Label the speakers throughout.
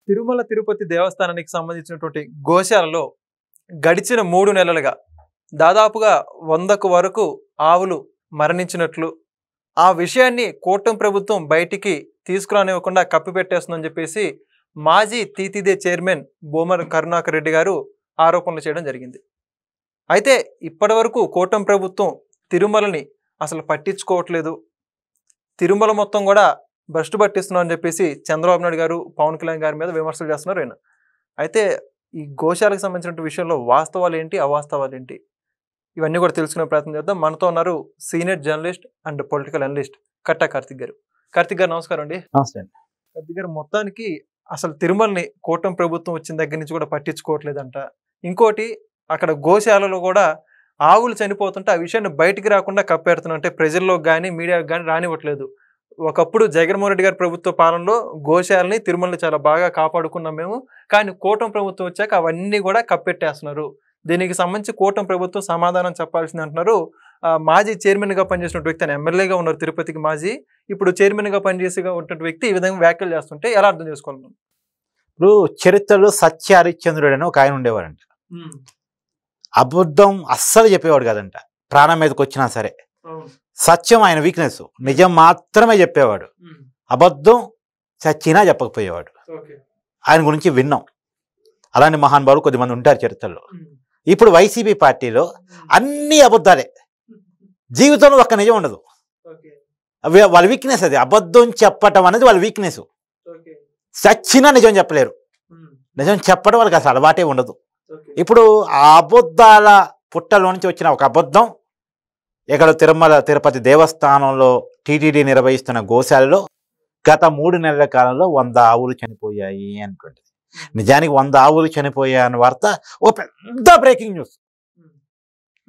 Speaker 1: తిరుమల తిరుపతి దేవస్థానానికి సంబంధించినటువంటి గోశాలలో గడిచిన 3 నెలలుగా దాదాపుగా 100కు వరకు ఆవులు మరణించినట్లు, ఆ విషయాన్ని కూటమి ప్రభుత్వం బయటికి తీసుకురానివ్వకుండా కప్పిపెట్టేస్తుందని చెప్పేసి మాజీ తీతిదే చైర్మన్ బూమన కరుణాకర్ రెడ్డి గారు ఆరోపణలు చేయడం జరిగింది. అయితే ఇప్పటివరకు కూటమి ప్రభుత్వం తిరుమలని అసలు పట్టించుకోవట్లేదు, తిరుమల మొత్తం కూడా భ్రష్టు పట్టిస్తున్నారని చెప్పేసి చంద్రబాబు నాయుడు గారు, పవన్ కళ్యాణ్ గారి మీద విమర్శలు చేస్తున్నారు ఆయన. అయితే ఈ గోశాలకు సంబంధించిన విషయంలో వాస్తవాలు ఏంటి, అవాస్తవాలు ఏంటి, ఇవన్నీ కూడా తెలుసుకునే ప్రయత్నం చేద్దాం. మనతో ఉన్నారు senior journalist and political analyst Katta Karthik గారు. కార్తిక్ గారు నమస్కారం అండి.
Speaker 2: నమస్తే అండి.
Speaker 1: కార్తిక్ గారు, మొత్తానికి అసలు తిరుమలని కూటమి ప్రభుత్వం వచ్చిన దగ్గర నుంచి కూడా పట్టించుకోవట్లేదంట. ఇంకోటి, అక్కడ గోశాలలో కూడా ఆవులు చనిపోతుంటే ఆ విషయాన్ని బయటికి రాకుండా కప్పెడుతున్నారు. అంటే ప్రజల్లోకి కానీ మీడియాకి కానీ రానివ్వట్లేదు. ఒకప్పుడు జగన్మోహన్ రెడ్డి గారి ప్రభుత్వ పాలనలో గోశాలని తిరుమలని చాలా బాగా కాపాడుకున్నాం మేము, కానీ కూటమి ప్రభుత్వం వచ్చాక అవన్నీ కూడా కప్పెట్టేస్తున్నారు. దీనికి సంబంధించి కూటమి ప్రభుత్వం సమాధానం చెప్పాల్సింది అంటున్నారు. మాజీ చైర్మన్గా పనిచేసిన వ్యక్తి, ఆయన ఎమ్మెల్యేగా ఉన్నారు తిరుపతికి మాజీ, ఇప్పుడు చైర్మన్గా పనిచేసిగా ఉన్న వ్యక్తి ఈ విధంగా వ్యాఖ్యలు చేస్తుంటే ఎలా అర్థం చేసుకోవాలి?
Speaker 2: ఇప్పుడు చరిత్రలో సత్య హరిశ్చంద్రుడు అని ఒక ఆయన ఉండేవాడంట. అబద్ధం అస్సలు చెప్పేవాడు కాదంట. ప్రాణం మీదకి వచ్చినా సరే సత్యం ఆయన వీక్నెస్, నిజం మాత్రమే చెప్పేవాడు. అబద్ధం చచ్చినా చెప్పకపోయేవాడు. ఆయన గురించి విన్నాం. అలాంటి మహానుభావులు కొద్దిమంది ఉంటారు చరిత్రలో. ఇప్పుడు వైసీపీ పార్టీలో అన్ని అబద్ధాలే, జీవితంలో ఒక్క నిజం ఉండదు. వాళ్ళ వీక్నెస్ అది. అబద్ధం చెప్పటం అనేది వాళ్ళ వీక్నెస్. చచ్చినా నిజం చెప్పలేరు. నిజం చెప్పడం వాళ్ళకి అసలు అలవాటే ఉండదు. ఇప్పుడు ఆ అబద్ధాల పుట్టలో నుంచి వచ్చిన ఒక అబద్ధం ఇక్కడ తిరుమల తిరుపతి దేవస్థానంలో టీటీడీ నిర్వహిస్తున్న గోశాలలో గత 3 నెలల కాలంలో 100 ఆవులు చనిపోయాయి అనుకోండి. నిజానికి 100 ఆవులు చనిపోయాయన్న వార్త ఓ పెద్ద బ్రేకింగ్ న్యూస్.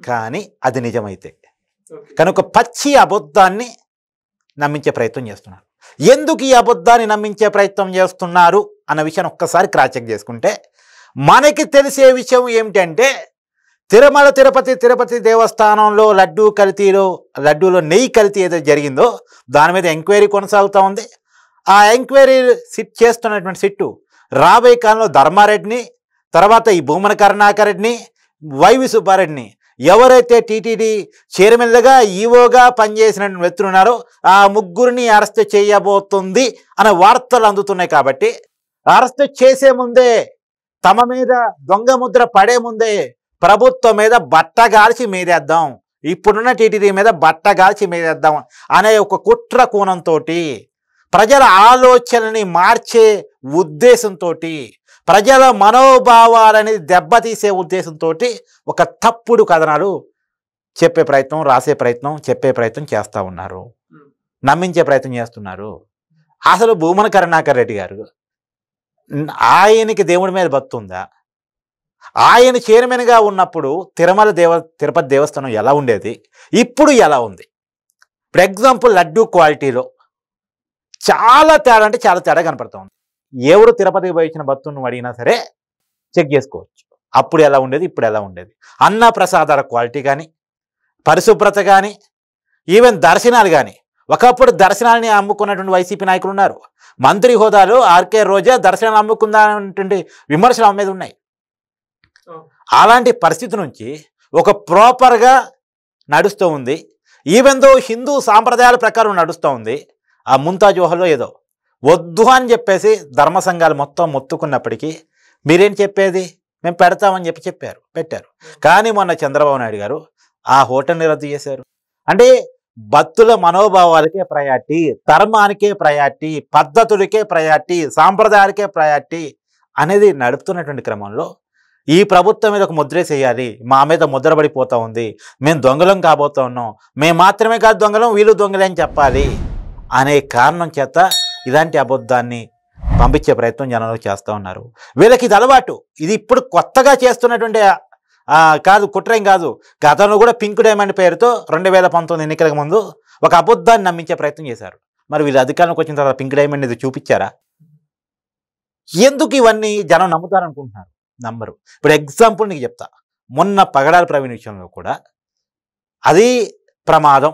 Speaker 2: కానీ అది నిజమైతే కనుక పచ్చి అబద్ధాన్ని నమ్మించే ప్రయత్నం చేస్తున్నారు. ఎందుకు ఈ అబద్ధాన్ని నమ్మించే ప్రయత్నం చేస్తున్నారు అన్న విషయాన్ని ఒక్కసారి క్రాస్ చెక్ చేసుకుంటే మనకి తెలిసే విషయం ఏమిటంటే, తిరుమల తిరుపతి దేవస్థానంలో లడ్డూలో నెయ్యి కల్తీ ఏదో జరిగిందో దాని మీద ఎంక్వైరీ కొనసాగుతూ ఉంది. ఆ ఎంక్వైరీ చేస్తున్నటువంటి సిట్టు రాబోయే కాలంలో ధర్మారెడ్డిని, తర్వాత ఈ బూమన కరుణాకర్ రెడ్డిని, వైవి సుబ్బారెడ్డిని, ఎవరైతే టీటీడీ చైర్మన్లుగా ఈవోగా పనిచేసినటువంటి వ్యక్తులు ఉన్నారో ఆ ముగ్గురిని అరెస్ట్ చేయబోతుంది అనే వార్తలు అందుతున్నాయి. కాబట్టి అరెస్ట్ చేసే ముందే, తమ మీద దొంగ ముద్ర పడే ముందే ప్రభుత్వం మీద బట్టగాల్చి మీదేద్దాం, ఇప్పుడున్న టీటీడీ మీద బట్టగాల్చి మీదేద్దాం అనే ఒక కుట్ర కోణంతో, ప్రజల ఆలోచనని మార్చే ఉద్దేశంతో, ప్రజల మనోభావాలని దెబ్బతీసే ఉద్దేశంతో ఒక తప్పుడు కథనాలు చెప్పే ప్రయత్నం, రాసే ప్రయత్నం, చెప్పే ప్రయత్నం చేస్తూ ఉన్నారు, నమ్మించే ప్రయత్నం చేస్తున్నారు. అసలు బూమన కరుణాకర్ రెడ్డి గారు, ఆయనకి దేవుడి మీద భక్తి ఉందా? ఆయన చైర్మన్గా ఉన్నప్పుడు తిరుపతి దేవస్థానం ఎలా ఉండేది, ఇప్పుడు ఎలా ఉంది? ఫర్ ఎగ్జాంపుల్, లడ్డూ క్వాలిటీలో చాలా తేడా, అంటే చాలా తేడా కనపడుతూ ఉంది. ఎవరు తిరుపతికి పోయి ఇచ్చిన భక్తులను అడిగినా సరే చెక్ చేసుకోవచ్చు. అప్పుడు ఎలా ఉండేది, ఇప్పుడు ఎలా ఉండేది. అన్న ప్రసాదాల క్వాలిటీ కానీ, పరిశుభ్రత కానీ, ఈవెన్ దర్శనాలు కానీ. ఒకప్పుడు దర్శనాలని అమ్ముకున్నటువంటి వైసీపీ నాయకులు ఉన్నారు. మంత్రి హోదాలో ఆర్కే రోజా దర్శనాలు అమ్ముకుందానటువంటి విమర్శలు ఆమె మీద ఉన్నాయి. అలాంటి పరిస్థితి నుంచి ఒక ప్రాపర్గా నడుస్తూ ఉంది. ఈవెన్ దో హిందూ సాంప్రదాయాల ప్రకారం నడుస్తూ ఉంది. ఆ ముంతాజ్ ఊహలో ఏదో వద్దు అని చెప్పేసి ధర్మ సంఘాలు మొత్తం మొత్తుకున్నప్పటికీ మీరేం చెప్పేది, మేము పెడతామని పెట్టారు. కానీ మొన్న చంద్రబాబు నాయుడు గారు ఆ హోటల్ని రద్దు చేశారు. అంటే భక్తుల మనోభావాలకే ప్రయారిటీ, ధర్మానికే ప్రయారిటీ, పద్ధతులకే ప్రయారిటీ, సాంప్రదాయాలకే ప్రయారిటీ అనేది నడుపుతున్నటువంటి క్రమంలో ఈ ప్రభుత్వం మీద ఒక ముద్రే చేయాలి, మా మీద ముద్ర పడిపోతూ ఉంది, మేము దొంగలం కాబోతూ ఉన్నాం, మేము మాత్రమే కాదు దొంగలం, వీళ్ళు దొంగలే అని చెప్పాలి అనే కారణం చేత ఇలాంటి అబద్ధాన్ని పంపించే ప్రయత్నం జనంలో చేస్తూ ఉన్నారు. వీళ్ళకి ఇది అలవాటు. ఇది ఇప్పుడు కొత్తగా చేస్తున్నటువంటి కాదు, కుట్రేం కాదు. గతంలో కూడా పింక్ డైమండ్ పేరుతో 2019 ఎన్నికలకు ముందు ఒక అబద్ధాన్ని నమ్మించే ప్రయత్నం చేశారు. మరి వీళ్ళు అధికారంలోకి వచ్చిన తర్వాత పింక్ డైమండ్ ఇది చూపించారా? ఎందుకు ఇవన్నీ జనం నమ్ముతారనుకుంటున్నారు? నమ్మరు. ఇప్పుడు ఎగ్జాంపుల్ నీకు చెప్తా. మొన్న పగడాల ప్రవీణ్ విషయంలో కూడా అది ప్రమాదం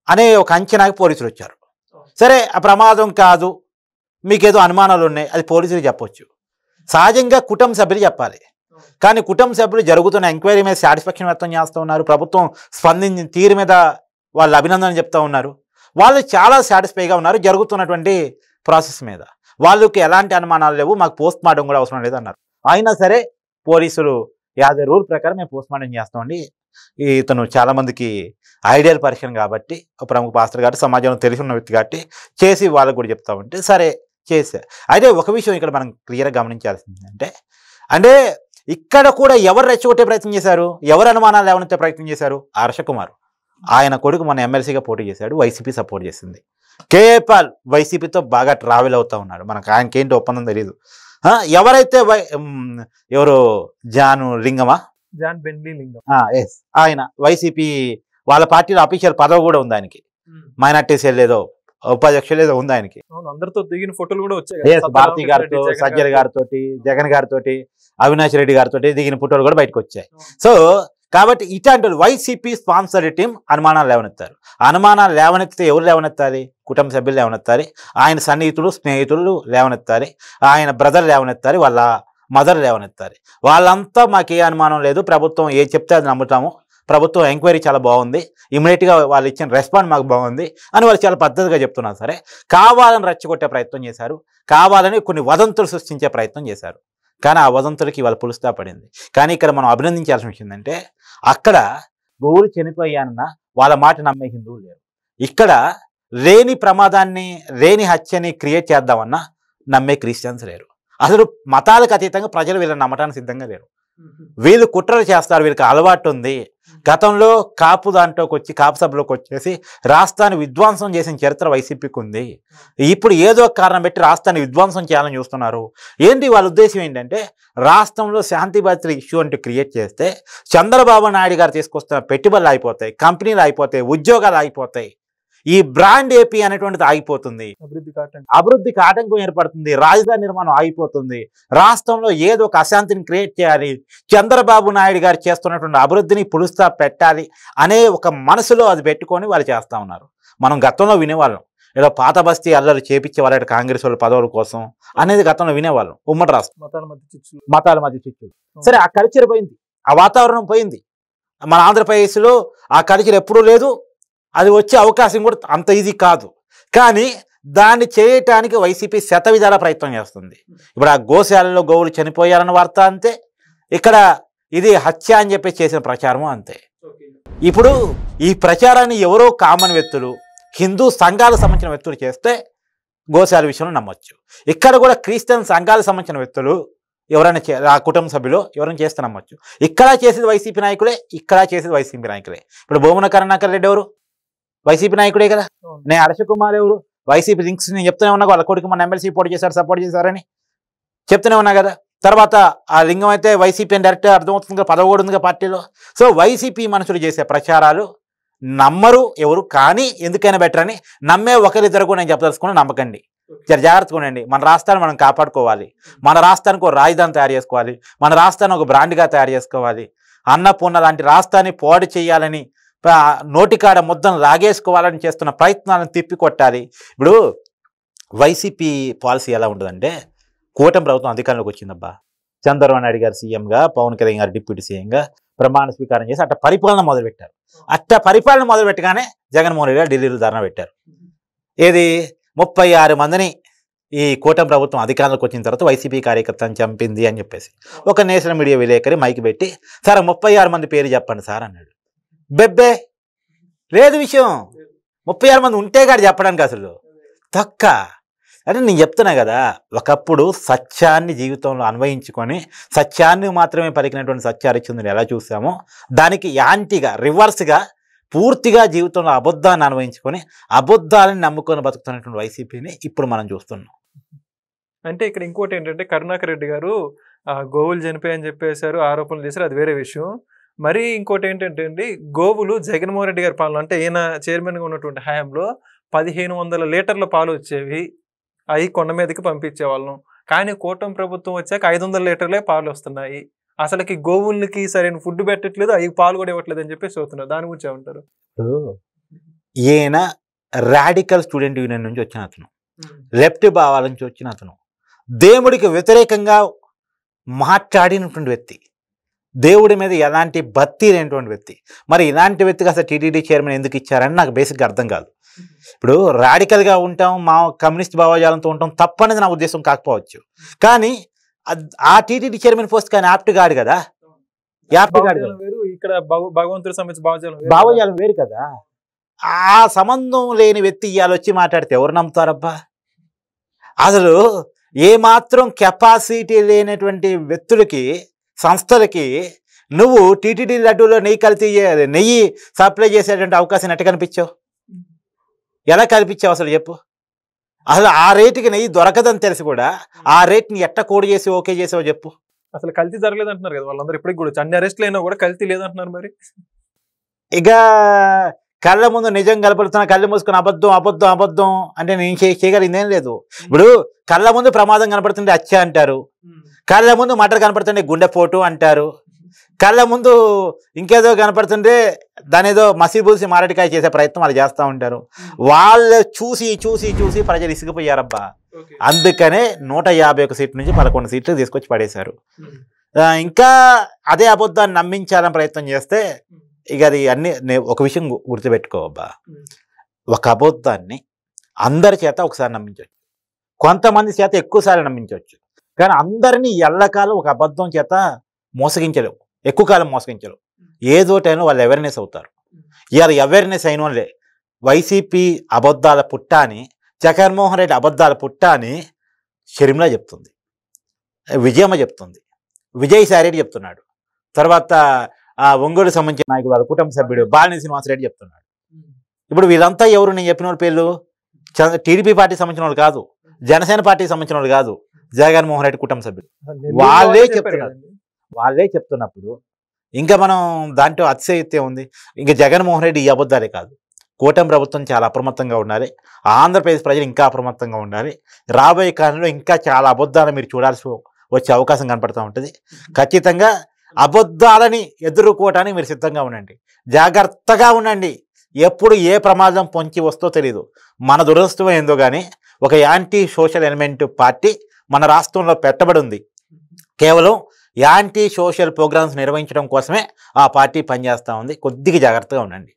Speaker 2: అనే ఒక అంచనాకి పోలీసులు వచ్చారు. సరే, ఆ ప్రమాదం కాదు, మీకేదో అనుమానాలు ఉన్నాయి, అది పోలీసులు చెప్పొచ్చు. సహజంగా కుటుంబ సభ్యులు చెప్పాలి. కానీ కుటుంబ సభ్యులు జరుగుతున్న ఎంక్వైరీ మీద సాటిస్ఫాక్షన్ వ్యక్తం చేస్తూ ఉన్నారు. ప్రభుత్వం స్పందించిన తీరు మీద వాళ్ళు అభినందన చెప్తూ ఉన్నారు. వాళ్ళు చాలా సాటిస్ఫైగా ఉన్నారు జరుగుతున్నటువంటి ప్రాసెస్ మీద. వాళ్ళకి ఎలాంటి అనుమానాలు లేవు, మాకు పోస్ట్ మార్టం కూడా అవసరం లేదు అన్నారు. అయినా సరే పోలీసులు యాజ్ రూల్ ప్రకారం మేము పోస్ట్ మార్టం చేస్తామండి, ఇతను చాలామందికి ఐడియల్ పర్సన్ కాబట్టి, ప్రముఖ పాస్టర్ కాబట్టి, సమాజంలో తెలిసి ఉన్న వ్యక్తి కాబట్టి చేసి వాళ్ళకు కూడా చెప్తామంటే సరే చేశారు. అయితే ఒక విషయం ఇక్కడ మనం క్లియర్గా గమనించాల్సింది అంటే ఇక్కడ కూడా ఎవరు రెచ్చగొట్టే ప్రయత్నం చేశారు, ఎవరు అనుమానాలు లేవనెత్తే ప్రయత్నం చేశారు? హర్ష కుమార్. ఆయన కొడుకు మన ఎమ్మెల్సీగా పోటీ చేశాడు, వైసీపీ సపోర్ట్ చేసింది. కేపాల్ వైసీపీతో బాగా ట్రావెల్ అవుతూ ఉన్నాడు, మనకు ఆయనకి ఏంటి ఒప్పందం తెలియదు. ఎవరైతే ఎవరు జాన్ బెన్లీ లింగం ఎస్, ఆయన వైసీపీ వాళ్ళ పార్టీలో అఫీషియల్ పదవి కూడా ఉంది ఆయనకి, మైనార్టీ సెల్ ఏదో ఉపాధ్యక్షులు ఏదో ఉంది ఆయనకి.
Speaker 1: అందరితో దిగిన ఫోటోలు కూడా వచ్చాయి,
Speaker 2: భారతి గారితో, సజ్జల గారితో, జగన్ గారితో, అవినాష్ రెడ్డి గారితో దిగిన ఫోటోలు కూడా బయటకు వచ్చాయి. సో కాబట్టి ఇట్లాంటి వైసీపీ స్పాన్సర్ టీం అనుమానాలు లేవనెత్తారు. అనుమానాలు లేవనెత్తితే ఎవరు లేవనెత్తాలి? కుటుంబ సభ్యులు లేవనెత్తాలి, ఆయన సన్నిహితులు స్నేహితులు లేవనెత్తాలి, ఆయన బ్రదర్ లేవనెత్తాలి, వాళ్ళ మదర్ లేవనెత్తాలి. వాళ్ళంతా మాకు ఏ అనుమానం లేదు, ప్రభుత్వం ఏ చెప్తే అది నమ్ముతాము, ప్రభుత్వం ఎంక్వైరీ చాలా బాగుంది, ఇమీడియట్గా వాళ్ళు ఇచ్చిన రెస్పాండ్ మాకు బాగుంది అని వాళ్ళు చాలా పద్ధతిగా చెప్తున్నారు. సరే, కావాలని రెచ్చగొట్టే ప్రయత్నం చేశారు, కావాలని కొన్ని వదంతులు సృష్టించే ప్రయత్నం చేశారు. కానీ ఆ వదంతులకి వాళ్ళ పులుస్తా పడింది. కానీ ఇక్కడ మనం అభినందించాల్సిన విషయం ఏంటంటే అక్కడ గోవులు చనిపోయానన్న వాళ్ళ మాట నమ్మే హిందువులు లేరు. ఇక్కడ లేని ప్రమాదాన్ని, లేని హత్యని క్రియేట్ చేద్దామన్నా నమ్మే క్రిస్టియన్స్ లేరు. అసలు మతాలకు అతీతంగా ప్రజలు వీళ్ళని నమ్మటానికి సిద్ధంగా లేరు. వీళ్ళు కుట్రలు చేస్తారు, వీళ్ళకి అలవాటు ఉంది. గతంలో కాపు దాంట్లోకి వచ్చి, కాపు సభలోకి వచ్చేసి రాష్ట్రాన్ని విధ్వంసం చేసిన చరిత్ర వైసీపీకి ఉంది. ఇప్పుడు ఏదో కారణం పెట్టి రాష్ట్రాన్ని విధ్వంసం చేయాలని చూస్తున్నారు. ఏంటి వాళ్ళ ఉద్దేశం ఏంటంటే రాష్ట్రంలో శాంతి భద్రత ఇష్యూ అంటూ క్రియేట్ చేస్తే చంద్రబాబు నాయుడు గారు తీసుకొస్తున్న పెట్టుబడులు అయిపోతాయి, కంపెనీలు అయిపోతాయి, ఉద్యోగాలు అయిపోతాయి, ఈ బ్రాండ్ ఏపీ అనేటువంటిది ఆగిపోతుంది, అభివృద్ధికి ఆటంకం ఏర్పడుతుంది, రాజధాని నిర్మాణం ఆగిపోతుంది, రాష్ట్రంలో ఏదో ఒక అశాంతిని క్రియేట్ చేయాలి, చంద్రబాబు నాయుడు గారు చేస్తున్నటువంటి అభివృద్ధిని పులుస్తా పెట్టాలి అనే ఒక మనసులో అది పెట్టుకొని వాళ్ళు చేస్తూ ఉన్నారు. మనం గతంలో వినేవాళ్ళం, ఏదో పాత బస్తీ అల్లరి చేపించే వాళ్ళ కాంగ్రెస్ వాళ్ళ పదవుల కోసం అనేది గతంలో వినేవాళ్ళం. ఉమ్మడి రాష్ట్రం మతాల మధ్య చిచ్చులు. సరే, ఆ కల్చర్ పోయింది, ఆ వాతావరణం పోయింది. మన ఆంధ్రప్రదేశ్లో ఆ కల్చర్ ఎప్పుడూ లేదు, అది వచ్చే అవకాశం కూడా అంత ఈజీ కాదు. కానీ దాన్ని చేయటానికి వైసీపీ శతవిధాల ప్రయత్నం చేస్తుంది. ఇప్పుడు ఆ గోశాలలో గోవులు చనిపోయారన్న వార్త అంతే, ఇక్కడ ఇది హత్య అని చెప్పి చేసిన ప్రచారము అంతే. ఇప్పుడు ఈ ప్రచారాన్ని ఎవరో కామన్ వ్యక్తులు, హిందూ సంఘాలకు సంబంధించిన వ్యక్తులు చేస్తే గోశాల విషయంలో నమ్మొచ్చు. ఇక్కడ కూడా క్రిస్టియన్ సంఘాలకు సంబంధించిన వ్యక్తులు ఎవరైనా ఆ కుటుంబ సభ్యులు ఎవరైనా చేస్తే నమ్మొచ్చు. ఇక్కడ చేసేది వైసీపీ నాయకులే, ఇక్కడ చేసేది వైసీపీ నాయకులే. ఇప్పుడు భూమన కరుణాకర్ రెడ్డి ఎవరు? వైసీపీ నాయకుడే కదా. నేను హర్ష కుమార్ ఎవరు? వైసీపీ లింక్స్ నేను చెప్తూనే ఉన్నా, వాళ్ళ కొడుకు మన ఎమ్మెల్సీ పోటీ చేశారు, సపోర్ట్ చేశారని చెప్తూనే ఉన్నా కదా. తర్వాత ఆ లింగం అయితే వైసీపీ అని డైరెక్ట్గా అర్థమవుతుంది కదా, పదవి కూడా ఉందిగా పార్టీలో. సో వైసీపీ మనుషులు చేసే ప్రచారాలు నమ్మరు ఎవరు, కానీ ఎందుకైనా బెటర్ అని నమ్మే ఒకరిద్దరు కూడా నేను చెప్పదలుచుకుని నమ్మకండి, జాగ్రత్తగా ఉండండి. మన రాష్ట్రాన్ని మనం కాపాడుకోవాలి, మన రాష్ట్రానికి ఒక రాజధాని తయారు చేసుకోవాలి, మన రాష్ట్రాన్ని ఒక బ్రాండ్గా తయారు చేసుకోవాలి. అన్నపూర్ణ లాంటి రాష్ట్రాన్ని పాడు చేయాలని, నోటికాడ ముద్దను లాగేసుకోవాలని చేస్తున్న ప్రయత్నాలను తిప్పికొట్టాలి. ఇప్పుడు వైసీపీ పాలసీ ఎలా ఉంటుందంటే, కూటమి ప్రభుత్వం అధికారంలోకి వచ్చిందబ్బా, చంద్రబాబు నాయుడు గారు సీఎంగా, పవన్ కళ్యాణ్ గారు డిప్యూటీ సీఎంగా ప్రమాణ స్వీకారం చేసి అట్ట పరిపాలన మొదలుపెట్టారు. అట్ట పరిపాలన మొదలుపెట్టగానే జగన్మోహన్ రెడ్డి గారు ఢిల్లీలో ధర్నా పెట్టారు. ఏది 36 మందిని ఈ కూటమి ప్రభుత్వం అధికారంలోకి వచ్చిన తర్వాత వైసీపీ కార్యకర్తను చంపింది అని చెప్పేసి ఒక నేషనల్ మీడియా విలేకరి మైకి పెట్టి, సార్ 36 మంది పేరు చెప్పండి సార్ అన్నాడు. బెబ్బే లేదు విషయం, 36 మంది ఉంటే కాదు చెప్పడానికి అసలు తక్క. అంటే నేను చెప్తున్నా కదా, ఒకప్పుడు సత్యాన్ని జీవితంలో అన్వయించుకొని సత్యాన్ని మాత్రమే పలికినటువంటి సత్యహరిశ్చంద్రుని ఎలా చూసామో దానికి యాంటీగా, రివర్స్గా పూర్తిగా జీవితంలో అబద్ధాన్ని అన్వయించుకొని అబద్ధాలని నమ్ముకొని బతుకుతున్నటువంటి వైసీపీని ఇప్పుడు మనం చూస్తున్నాం.
Speaker 1: అంటే ఇక్కడ ఇంకోటి ఏంటంటే, కరుణాకర్ రెడ్డి గారు గోవులు చనిపోయాయని చెప్పేశారు, ఆరోపణలు చేశారు, అది వేరే విషయం. మరి ఇంకోటి ఏంటంటే అండి, గోవులు జగన్మోహన్ రెడ్డి గారి పాలన అంటే ఈయన చైర్మన్గా ఉన్నటువంటి హయాంలో 1500 లీటర్ల పాలు వచ్చేవి, అవి కొండ మీదకి పంపించేవాళ్ళం. కానీ కూటమి ప్రభుత్వం వచ్చాక 500 లీటర్లే పాలు వస్తున్నాయి. అసలుకి గోవులకి సరైన ఫుడ్ పెట్టట్లేదు, అవి పాలు కూడా ఇవ్వట్లేదు అని చెప్పేసి చూస్తున్నారు. దాని గురించి ఏమంటారు?
Speaker 2: ఈయన రాడికల్ స్టూడెంట్ యూనియన్ నుంచి వచ్చిన అతను, లెఫ్ట్ భావాల నుంచి వచ్చిన అతను, దేవుడికి వ్యతిరేకంగా మాట్లాడినటువంటి వ్యక్తి, దేవుడి మీద ఎలాంటి భక్తి లేనటువంటి వ్యక్తి. మరి ఇలాంటి వ్యక్తికి అసలు టీటీడీ చైర్మన్ ఎందుకు ఇచ్చారని నాకు బేసిక్గా అర్థం కాదు. ఇప్పుడు రాడికల్గా ఉంటాం, మా కమ్యూనిస్ట్ భావజాలంతో ఉంటాం, తప్పనేది నా ఉద్దేశం కాకపోవచ్చు. కానీ ఆ టీటీడీ చైర్మన్ పోస్ట్ కానీ యాప్ట్ కాదు కదా,
Speaker 1: ఇక్కడ భగవంతుడికి సంబంధించిన
Speaker 2: భావజాలం వేరు కదా. ఆ సంబంధం లేని వ్యక్తి ఇవాళ వచ్చి మాట్లాడితే ఎవరు నమ్ముతారబ్బా? అసలు ఏమాత్రం కెపాసిటీ లేనటువంటి వ్యక్తులకి, సంస్థలకి నువ్వు టీటీడీ లడ్డూలో నెయ్యి సప్లై చేసేటువంటి అవకాశం ఎట్ట కనిపించావు? ఎలా కల్పించావు అసలు చెప్పు? అసలు ఆ రేటుకి నెయ్యి దొరకదని తెలిసి కూడా ఆ రేట్ని ఎట్ట కోడ్ చేసి ఓకే చేసావు చెప్పు?
Speaker 1: అసలు కల్తీ జరగలేదు అంటున్నారు కదా వాళ్ళందరూ, ఇప్పటికి కూడా అన్ని అరెస్ట్లు అయినా కూడా కల్తీ లేదంటున్నారు. మరి
Speaker 2: ఇక కళ్ళ ముందు నిజం కనపడుతున్నా, కళ్ళు మూసుకుని అబద్ధం అబద్ధం అబద్ధం అంటే నేను చేయగలిగిందేం లేదు. ఇప్పుడు కళ్ళ ముందు ప్రమాదం కనపడుతుంటే అచ్చ అంటారు, కళ్ళ ముందు మటర్ కనపడుతుంటే గుండెపోటు అంటారు, కళ్ళ ముందు ఇంకేదో కనపడుతుంటే దాని ఏదో మసిబూసి మారడికాయ చేసే ప్రయత్నం వాళ్ళు చేస్తూ ఉంటారు. వాళ్ళు చూసి చూసి చూసి ప్రజలు ఇసిగిపోయారబ్బా. అందుకనే 151 సీట్ల నుంచి 11 సీట్లు తీసుకొచ్చి పడేశారు. ఇంకా అదే అబద్ధాన్ని నమ్మించాలని ప్రయత్నం చేస్తే ఇక అది అన్ని ఒక విషయం గుర్తుపెట్టుకోవబ్బా, ఒక అబద్ధాన్ని అందరి చేత ఒకసారి నమ్మించవచ్చు, కొంతమంది చేత ఎక్కువసార్లు నమ్మించవచ్చు, కానీ అందరినీ ఎల్లకాలం ఒక అబద్ధం చేత మోసగించలేవు, ఎక్కువ కాలం మోసగించలేవు. ఏదో టైంలో వాళ్ళు అవేర్నెస్ అవుతారు. ఇవాళ అవేర్నెస్ అయిన వాళ్ళే వైసీపీ అబద్ధాల పుట్ట అని, జగన్మోహన్ రెడ్డి అబద్ధాల పుట్ట అని షర్మిల చెప్తుంది, విజయమ్మ చెప్తుంది, విజయసాయి రెడ్డి చెప్తున్నాడు, తర్వాత ఒంగోలు సంబంధించిన నాయకుడు వాళ్ళ కుటుంబ సభ్యుడు బాలినేని శ్రీనివాసరెడ్డి చెప్తున్నాడు. ఇప్పుడు వీళ్ళంతా ఎవరు? నేను చెప్పిన వాళ్ళ పేర్లు టీడీపీ పార్టీకి సంబంధించిన వాళ్ళు కాదు, జనసేన పార్టీకి సంబంధించిన వాళ్ళు కాదు, జగన్మోహన్ రెడ్డి కుటుంబ సభ్యుడు. వాళ్ళే చెప్తున్నప్పుడు ఇంకా మనం దాంట్లో అతిశయత్వం ఉంది. ఇంకా జగన్మోహన్ రెడ్డి ఈ అబద్ధాలే కాదు, కూటమి ప్రభుత్వం చాలా అప్రమత్తంగా ఉండాలి, ఆంధ్రప్రదేశ్ ప్రజలు ఇంకా అప్రమత్తంగా ఉండాలి. రాబోయే కాలంలో ఇంకా చాలా అబద్ధాలు మీరు చూడాల్సి వచ్చే అవకాశం కనపడుతూ ఉంటుంది. ఖచ్చితంగా అబద్ధాలని ఎదుర్కోవటానికి మీరు సిద్ధంగా ఉండండి, జాగ్రత్తగా ఉండండి. ఎప్పుడు ఏ ప్రమాదం పొంచి వస్తో తెలియదు. మన దురదృష్టం ఏందో కానీ ఒక యాంటీ సోషల్ ఎలిమెంట్ పార్టీ మన రాష్ట్రంలో పెట్టబడి ఉంది. కేవలం యాంటీ సోషల్ ప్రోగ్రామ్స్ నిర్వహించడం కోసమే ఆ పార్టీ పనిచేస్తూ ఉంది. కొద్దిగా జాగ్రత్తగా ఉండండి.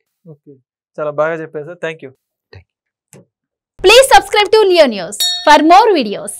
Speaker 1: చాలా బాగా చెప్పారు sir, thank you.
Speaker 3: Please subscribe to Leo news for more videos.